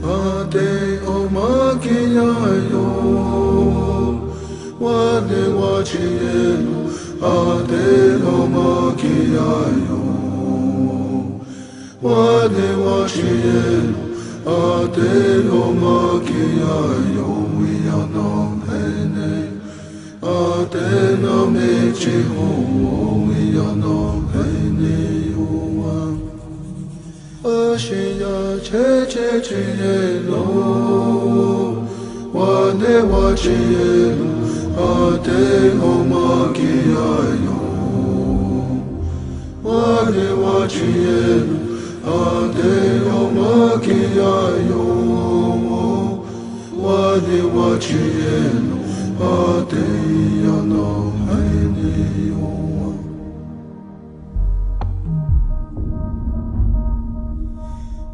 Ate omakiyayo, wane wachiyelu. Ate omakiyayo, wane wachiyelu. Ate omakiyayo, wiyanongene. Ate no mechiho, wiyanongene yuwa. Ashiya che yelo, wane wachiyelu. Ate omakiyayo, wane wachiyelu. Ate omakiyayo, wane wachiyelu. Ate yanongene yuwa.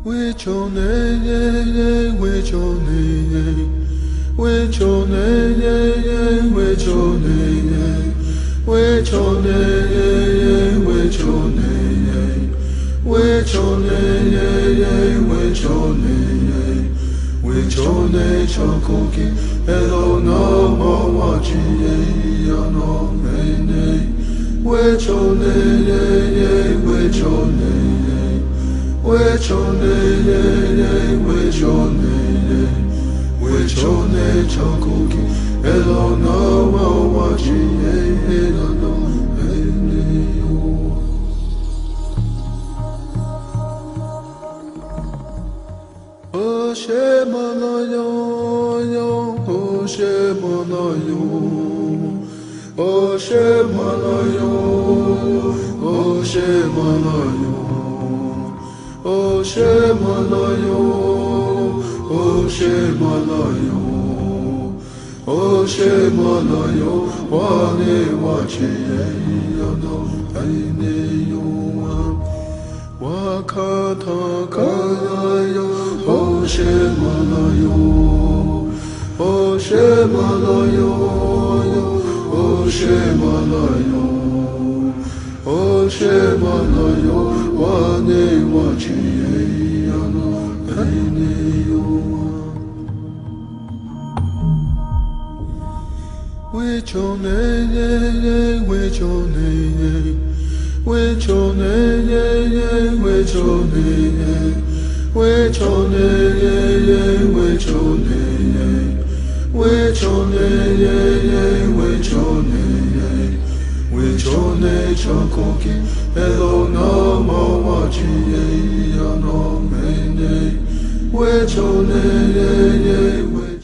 Wichoneye, wichoneye, wichoneye, wichoneye, wichoneye, wichoneye, wichoneye, wichoneye, wichone chokoki, elo no mo wachiye yanongene, wichoneye, wichoneye. Wichone chokoki, elo no wa wachiye, elo no eneo. Oshe manayo, oshe manayo, oshe manayo, oshe manayo. Oshe malayo, oshe malayo, oshe malayo, wane wachiye yanongene yuwa. Wakata kaya, oshe malayo, oshe malayo, oshe malayo. Oshe malayo, wane wachiye yanongene yuwa. Wichoneye, wichoneye, wichoneye, wichoneye, wichoneye, wichoneye, wichoneye, wichoneye. Wichone chokoki, elo no mo wachiye yanongene. Wichone